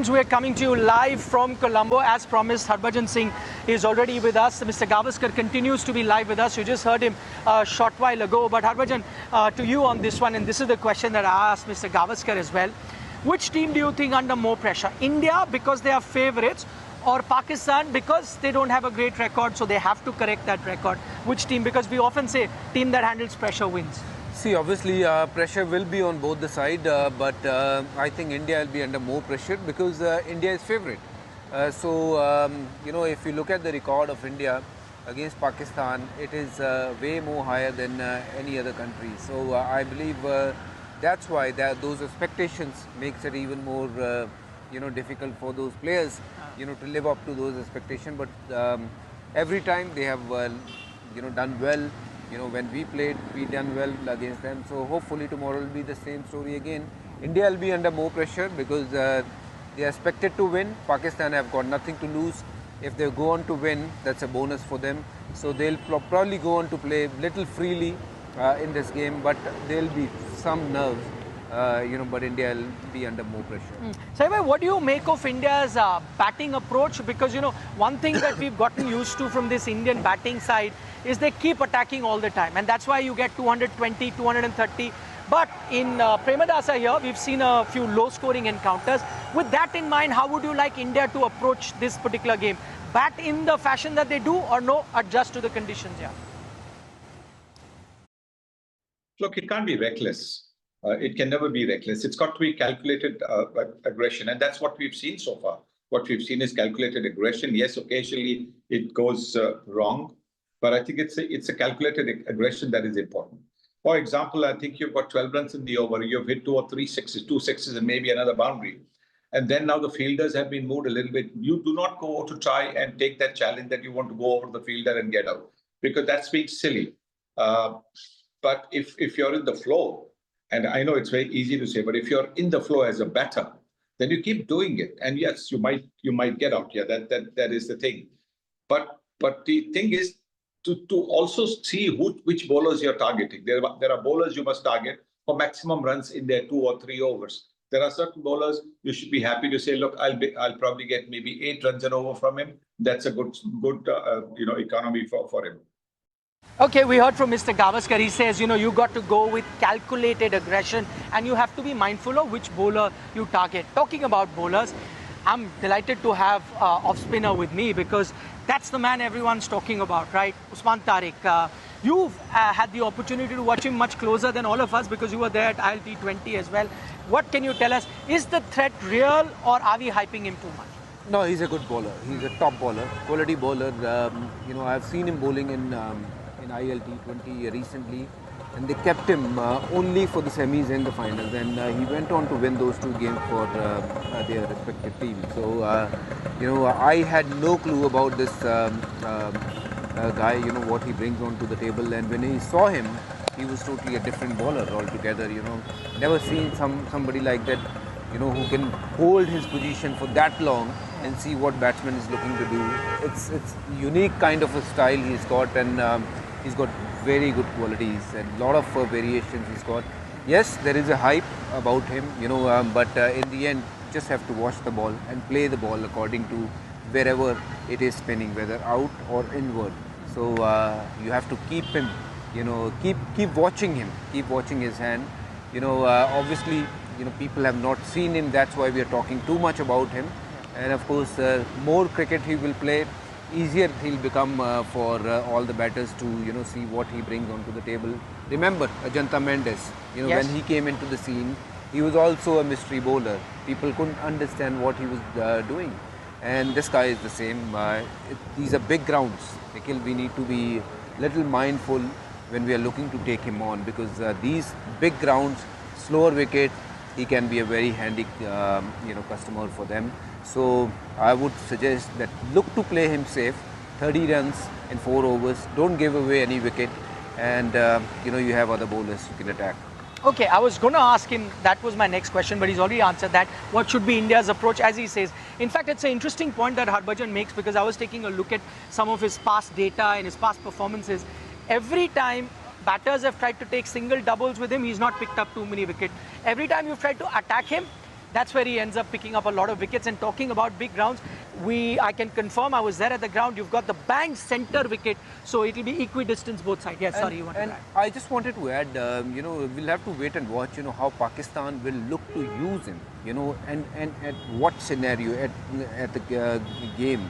friends, we're coming to you live from Colombo. As promised, Harbhajan Singh is already with us. Mr. Gavaskar continues to be live with us. You just heard him a short while ago. But Harbhajan, to you on this one, and this is the question that I asked Mr. Gavaskar as well. Which team do you think under more pressure? India because they are favourites, or Pakistan because they don't have a great record, so they have to correct that record? Which team? Because we often say team that handles pressure wins. See, obviously pressure will be on both the side, but I think India will be under more pressure because India is favourite. You know, if you look at the record of India against Pakistan, it is way more higher than any other country. So I believe that's why those expectations makes it even more you know, difficult for those players, you know, to live up to those expectations. But every time they have you know, done well. You know, when we played, we done well against them. So hopefully tomorrow will be the same story again. India will be under more pressure because they are expected to win. Pakistan have got nothing to lose. If they go on to win, that's a bonus for them. So they'll probably go on to play little freely in this game, but there'll be some nerves. You know, but India will be under more pressure. Saif, what do you make of India's batting approach? Because, you know, one thing that we've gotten used to from this Indian batting side is they keep attacking all the time. And that's why you get 220, 230. But in Premadasa here, we've seen a few low-scoring encounters. With that in mind, how would you like India to approach this particular game? Bat in the fashion that they do, or no, adjust to the conditions here? Look, it can't be reckless. It can never be reckless. It's got to be calculated aggression. And that's what we've seen so far. What we've seen is calculated aggression. Yes, occasionally it goes wrong. But I think it's a calculated aggression that is important. For example, I think you've got 12 runs in the over. You've hit 2 or 3 sixes, 2 sixes and maybe another boundary. And then now the fielders have been moved a little bit. You do not go to try and take that challenge that you want to go over the fielder and get out, because that's being silly. But if you're in the flow, and I know it's very easy to say, but if you're in the flow as a batter, then you keep doing it. And yes, you might get out. Yeah, that is the thing. But the thing is to also see which bowlers you're targeting. There are bowlers you must target for maximum runs in their 2 or 3 overs. There are certain bowlers you should be happy to say, look, I'll probably get maybe 8 runs an over from him. That's a good you know, economy for him. Okay, we heard from Mr. Gavaskar. He says, you know, you got to go with calculated aggression and you have to be mindful of which bowler you target. Talking about bowlers, I'm delighted to have off-spinner with me because that's the man everyone's talking about, right? Usman Tariq. You've had the opportunity to watch him much closer than all of us because you were there at T20 as well. What can you tell us? Is the threat real, or are we hyping him too much? No, he's a good bowler. He's a top bowler, quality bowler. You know, I've seen him bowling in T20 recently, and they kept him only for the semis and the finals, and he went on to win those 2 games for their respective teams. So, you know, I had no clue about this guy, you know, what he brings onto the table, and when he saw him, he was totally a different bowler altogether, you know. Never seen somebody like that, you know, who can hold his position for that long and see what batsman is looking to do. It's unique kind of a style he's got, and he's got very good qualities and a lot of variations he's got. Yes, there is a hype about him, you know, but in the end, just have to watch the ball and play the ball according to wherever it is spinning, whether out or inward. So you have to keep him, you know, keep watching him, keep watching his hand. You know, obviously, you know, people have not seen him. That's why we are talking too much about him. And of course, more cricket he will play, easier he'll become for all the batters to, you know, see what he brings onto the table. Remember Ajanta Mendes, you know, yes, when he came into the scene, he was also a mystery bowler. People couldn't understand what he was doing. And this guy is the same. These are big grounds. Nikhil, we need to be little mindful when we are looking to take him on, because these big grounds, slower wicket, he can be a very handy you know, customer for them. So I would suggest that look to play him safe, 30 runs in 4 overs, don't give away any wicket, and you know, you have other bowlers you can attack. Okay, I was going to ask him, that was my next question, but he's already answered that. What should be India's approach, as he says? In fact, it's an interesting point that Harbhajan makes, because I was taking a look at some of his past data and his past performances. Every time batters have tried to take single doubles with him, he's not picked up too many wickets. Every time you've tried to attack him, That's where he ends up picking up a lot of wickets. And talking about big grounds, I can confirm, I was there at the ground. You've got the bang center wicket, so it'll be equidistant both sides. Yes, sorry, you wanted to add. I just wanted to add, we'll have to wait and watch, how Pakistan will look to use him, and at what scenario at the game,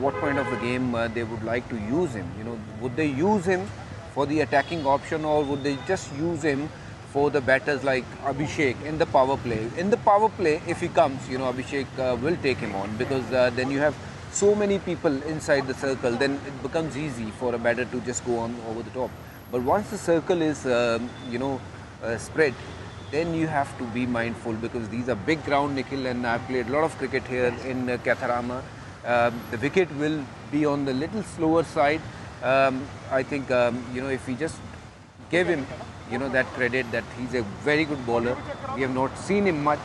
what point of the game they would like to use him. Would they use him for the attacking option, or would they just use him for the batters like Abhishek in the power play? In the power play, if he comes, Abhishek will take him on, because then you have so many people inside the circle, then it becomes easy for a batter to just go on over the top. But once the circle is, spread, then you have to be mindful, because these are big ground, Nikhil, and I've played a lot of cricket here in Katharama. The wicket will be on the little slower side. I think, if we just give him that credit, that he's a very good bowler. We have not seen him much,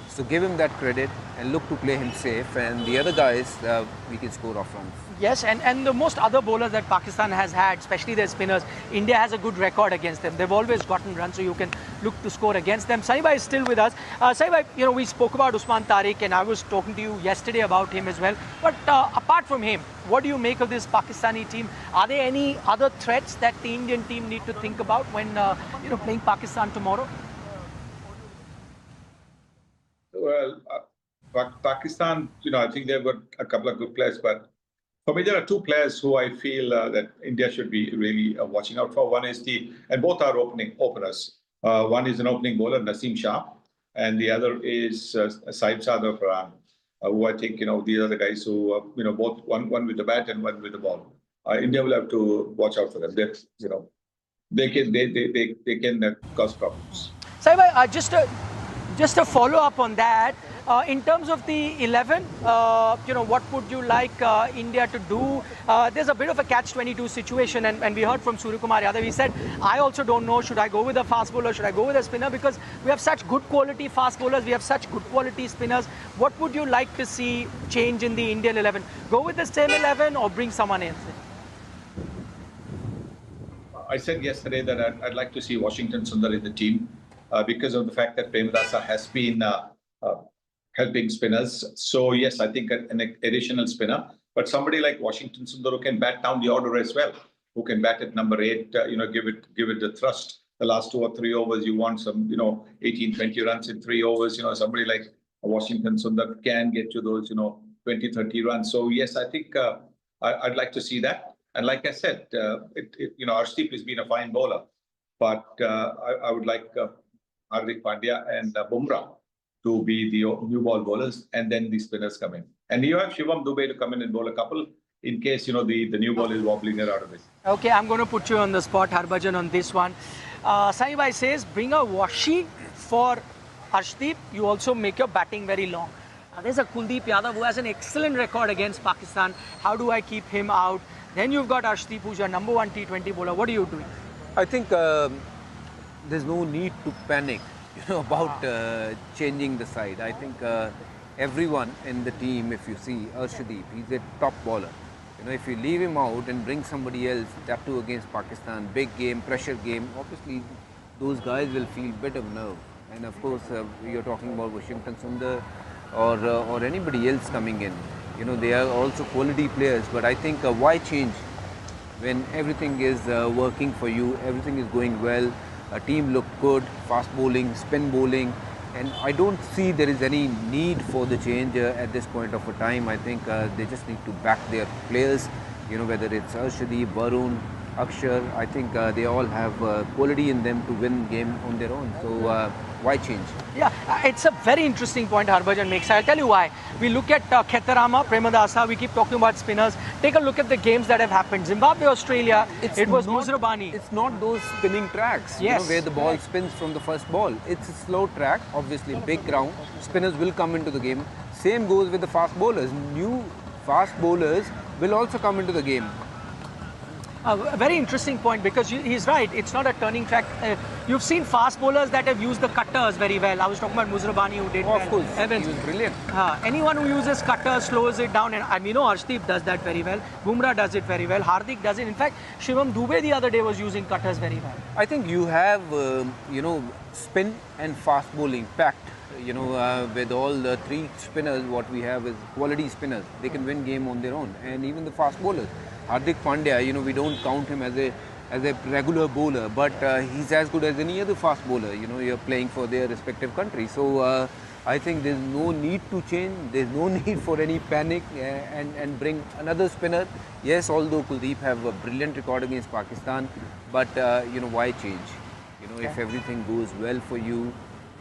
so give him that credit and look to play him safe. And the other guys, we can score off runs. Yes, and the most other bowlers that Pakistan has had, especially their spinners, India has a good record against them. They've always gotten runs, so you can look to score against them. Saif is still with us. Saif, we spoke about Usman Tariq, and I was talking to you yesterday about him as well. But apart from him, what do you make of this Pakistani team? Are there any other threats that the Indian team need to think about when playing Pakistan tomorrow? Well, Pakistan, I think they've got a couple of good players, but for me, there are two players who I feel that India should be really watching out for. One is and both are openers. One is an opening bowler, Naseem Shah, and the other is Saif Sardar Farhan, who I think, these are the guys who, both one with the bat and one with the ball. India will have to watch out for them. They can cause problems. Saif, just a follow up on that. In terms of the 11, what would you like India to do? There's a bit of a catch-22 situation, and we heard from Suryakumar Yadav. He said, I also don't know, should I go with a fast bowler, should I go with a spinner? Because we have such good quality fast bowlers, we have such good quality spinners. What would you like to see change in the Indian 11? Go with the same 11 or bring someone else in? I said yesterday that I'd like to see Washington Sundar in the team because of the fact that Premadasa has been helping spinners. So yes, I think an additional spinner, but somebody like Washington Sundar who can bat down the order as well, who can bat at number 8, give it the thrust. The last 2 or 3 overs, you want some, 18, 20 runs in 3 overs. Somebody like Washington Sundar can get you those, 20, 30 runs. So yes, I think I'd like to see that. And like I said, Arshdeep has been a fine bowler, but I would like Hardik Pandya and Bumrah to be the new ball bowlers, and then the spinners come in. And you have Shivam Dubey to come in and bowl a couple in case, the new ball is wobbling her out of it. Okay, I'm going to put you on the spot, Harbhajan, on this one. Saif says, bring a Washi for Arshdeep. You also make your batting very long. There's a Kuldeep Yadav who has an excellent record against Pakistan. How do I keep him out? Then you've got Arshdeep, who's your number 1 T20 bowler. What are you doing? I think there's no need to panic about changing the side. I think everyone in the team, if you see Arshdeep, he's a top bowler. If you leave him out and bring somebody else, that too against Pakistan, big game, pressure game, obviously those guys will feel bit of nerve. And of course, you're talking about Washington Sundar or anybody else coming in. They are also quality players, but I think why change when everything is working for you, everything is going well. A team look good, fast bowling, spin bowling, and I don't see there is any need for the change at this point of a time. I think they just need to back their players, whether it's Arshdeep, Varun, Akshar. I think they all have quality in them to win game on their own. So why change? Yeah, it's a very interesting point Harbhajan makes. I'll tell you why. We look at Khettarama, Premadasa, we keep talking about spinners. Take a look at the games that have happened. Zimbabwe, Australia, it was Musrabani. It's not those spinning tracks, yes, where the ball spins from the first ball. It's a slow track, obviously big ground. Spinners will come into the game. Same goes with the fast bowlers. New fast bowlers will also come into the game. A very interesting point, because he's right. It's not a turning track. You've seen fast bowlers that have used the cutters very well. I was talking about Muzrabani, who did well. Of course, Evans. he was brilliant. Anyone who uses cutters slows it down, and we know Arshdeep does that very well. Bumrah does it very well. Hardik does it. In fact, Shivam Dube the other day was using cutters very well. I think you have, spin and fast bowling packed. With all the three spinners, what we have is quality spinners. They can win game on their own, and even the fast bowlers. Hardik Pandya, we don't count him as a regular bowler, but he's as good as any other fast bowler. You're playing for their respective country. So I think there's no need to change. There's no need for any panic and bring another spinner. Yes, although Kuldeep have a brilliant record against Pakistan, but why change? If everything goes well for you,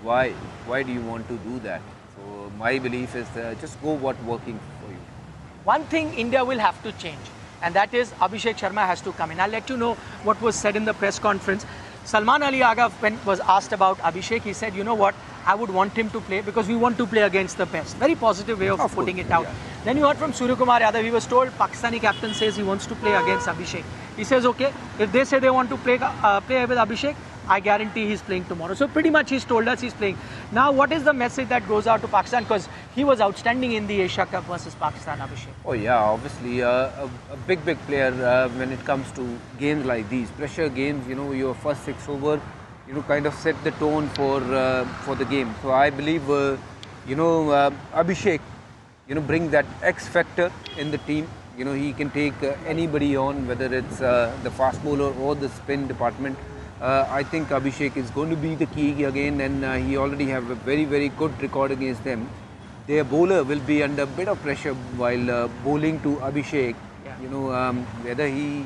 why do you want to do that? So my belief is just go what's working for you. One thing India will have to change, and that is Abhishek Sharma has to come in. I'll let you know what was said in the press conference. Salman Ali Agha, when was asked about Abhishek, he said, you know what, I would want him to play because we want to play against the best. Very positive way of putting it out. Yeah. Then you heard from Suryakumar Yadav, he was told Pakistani captain says he wants to play against Abhishek. He says, okay, if they say they want to play with Abhishek, I guarantee he's playing tomorrow. So pretty much he's told us he's playing. Now what is the message that goes out to Pakistan? Because he was outstanding in the Asia Cup versus Pakistan, Abhishek. Oh yeah, obviously a big player when it comes to games like these. Pressure games, your first 6 over, kind of set the tone for the game. So I believe, Abhishek, bring that X factor in the team. He can take anybody on, whether it's the fast bowler or the spin department. I think Abhishek is going to be the key again, and he already have a very, very good record against them. Their bowler will be under a bit of pressure while bowling to Abhishek. Yeah. Whether he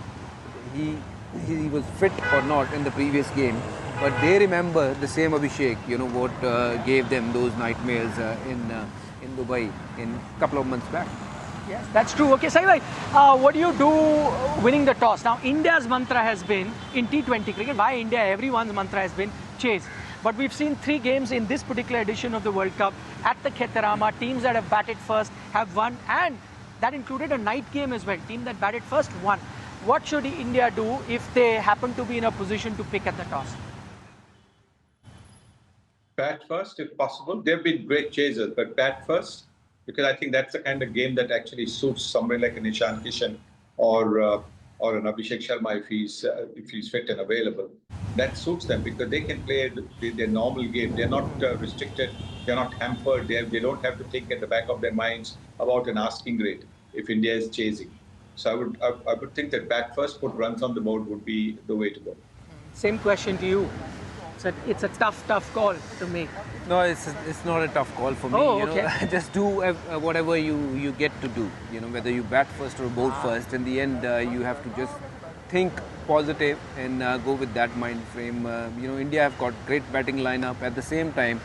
was fit or not in the previous game, but they remember the same Abhishek. What gave them those nightmares in Dubai in a couple of months back. Yes, that's true. Okay, Saif, what do you do winning the toss? Now, India's mantra has been, in T20 cricket, why India, everyone's mantra has been chase. But we've seen 3 games in this particular edition of the World Cup at the Khetarama. Teams that have batted first have won, and that included a night game as well. Team that batted first won. What should India do if they happen to be in a position to pick at the toss? Bat first, if possible. They've been great chasers, but bat first. Because I think that's the kind of game that actually suits somebody like an Ishan Kishan or an Abhishek Sharma if he's fit and available. That suits them because they can play their normal game. They're not restricted. They're not hampered. They don't have to think at the back of their minds about an asking rate if India is chasing. So I would think that bat first, put runs on the board would be the way to go. Same question to you. It's a tough call to make. No, it's not a tough call for me. Okay. Just do whatever you get to do. Whether you bat first or bowl first. In the end, you have to just think positive and go with that mind frame. India have got great batting lineup. At the same time,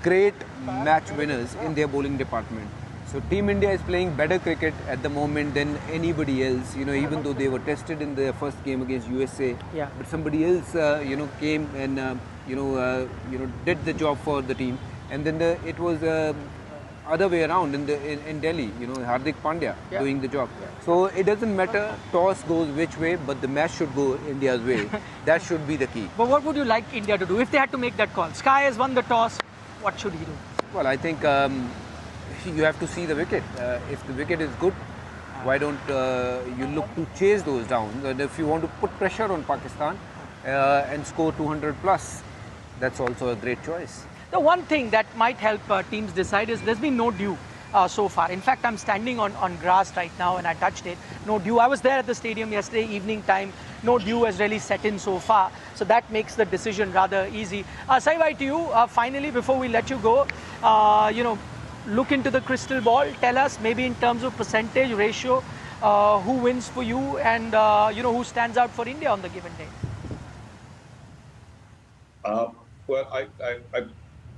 great match winners in their bowling department. So Team India is playing better cricket at the moment than anybody else. Even though they were tested in their first game against USA, yeah. But somebody else, came and did the job for the team. And then it was other way around in Delhi. Hardik Pandya doing the job. Yeah. So it doesn't matter. Toss goes which way, but the match should go India's way. That should be the key. But what would you like India to do if they had to make that call? Sky has won the toss. What should he do? Well, I think. You have to see the wicket. If the wicket is good, why don't you look to chase those down? And if you want to put pressure on Pakistan and score 200 plus, that's also a great choice. The one thing that might help teams decide is there's been no dew so far. In fact, I'm standing on grass right now and I touched it. No dew. I was there at the stadium yesterday evening time. No dew has really set in so far. So that makes the decision rather easy. Saif, to you, finally, before we let you go, look into the crystal ball. Tell us, maybe in terms of percentage ratio, who wins for you and who stands out for India on the given day. Well, I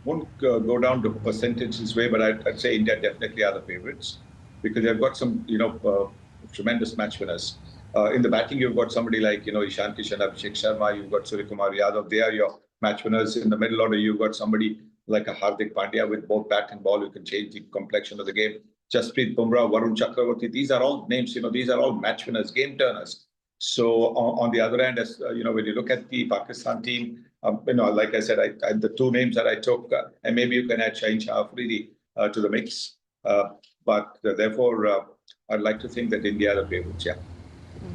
won't go down to percentage this way, but I'd say India definitely are the favourites because they've got some tremendous match winners. In the batting, you've got somebody like Ishan Kishan, Abhishek Sharma. You've got Suryakumar Yadav. They are your match winners. In the middle order, you've got somebody like a Hardik Pandya with both bat and ball, who can change the complexion of the game. Jasprit, Bumrah, Varun Chakravarti, these are all names, these are all match winners, game turners. So on the other hand, as when you look at the Pakistan team, like I said, the two names that I took, and maybe you can add Shah Afridi to the mix. But therefore, I'd like to think that India are the favorites. Yeah.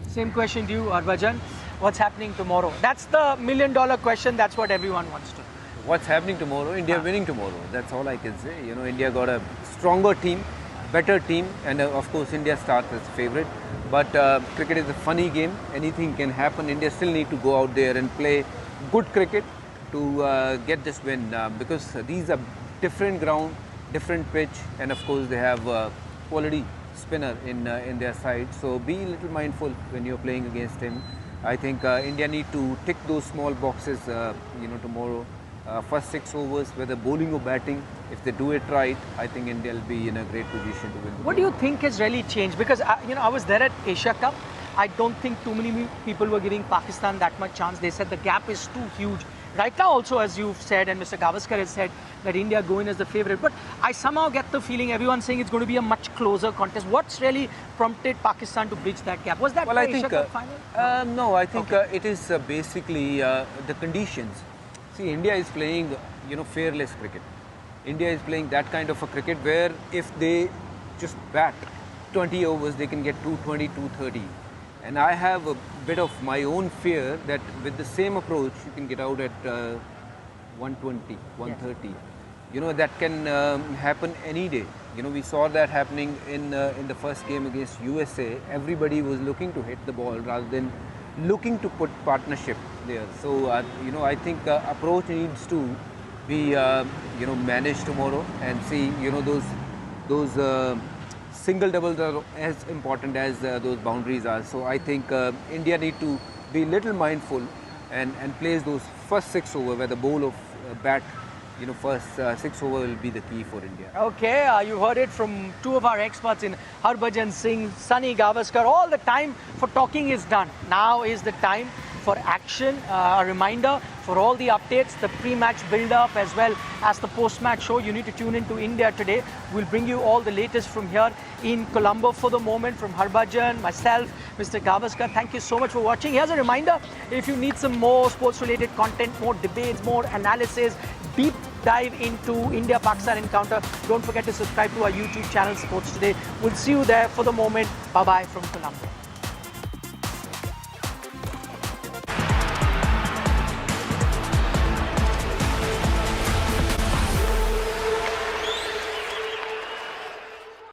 Same question to you, Harbhajan. What's happening tomorrow? That's the million-dollar question. That's what everyone wants to know. What's happening tomorrow? India winning tomorrow. That's all I can say. India got a stronger team, better team, and of course India starts as favorite. But cricket is a funny game. Anything can happen. India still need to go out there and play good cricket to get this win because these are different ground, different pitch, and of course they have quality spinner in their side. So be a little mindful when you're playing against him. I think India need to tick those small boxes, tomorrow. First 6 overs, whether bowling or batting, if they do it right, I think India will be in a great position to win. What do you think has really changed? Because I was there at Asia Cup. I don't think too many people were giving Pakistan that much chance. They said the gap is too huge. Right now also, as you've said, and Mr. Gavaskar has said, that India go in as the favourite. But I somehow get the feeling everyone's saying it's going to be a much closer contest. What's really prompted Pakistan to bridge that gap? Was that the Asia Cup final? No, I think it is basically the conditions. See, India is playing, fearless cricket. India is playing that kind of a cricket where if they just bat 20 overs, they can get 220, 230. And I have a bit of my own fear that with the same approach, you can get out at 120, 130. Yes. That can happen any day. We saw that happening in the first game against USA. Everybody was looking to hit the ball rather than looking to put partnership there. So, I think approach needs to be, managed tomorrow and see, those single doubles are as important as those boundaries are. So I think India need to be little mindful and place those first 6 over where the bowl of bat, first 6 over will be the key for India. Okay, you heard it from two of our experts in Harbhajan Singh, Sunil Gavaskar. All the time for talking is done. Now is the time for action. A reminder for all the updates, the pre-match build-up as well as the post-match show. You need to tune in to India Today. We'll bring you all the latest from here in Colombo. For the moment, from Harbhajan, myself, Mr. Gavaskar, thank you so much for watching. Here's a reminder, if you need some more sports-related content, more debates, more analysis, deep dive into India-Pakistan encounter, don't forget to subscribe to our YouTube channel, Sports Today. We'll see you there. For the moment, bye-bye from Colombo.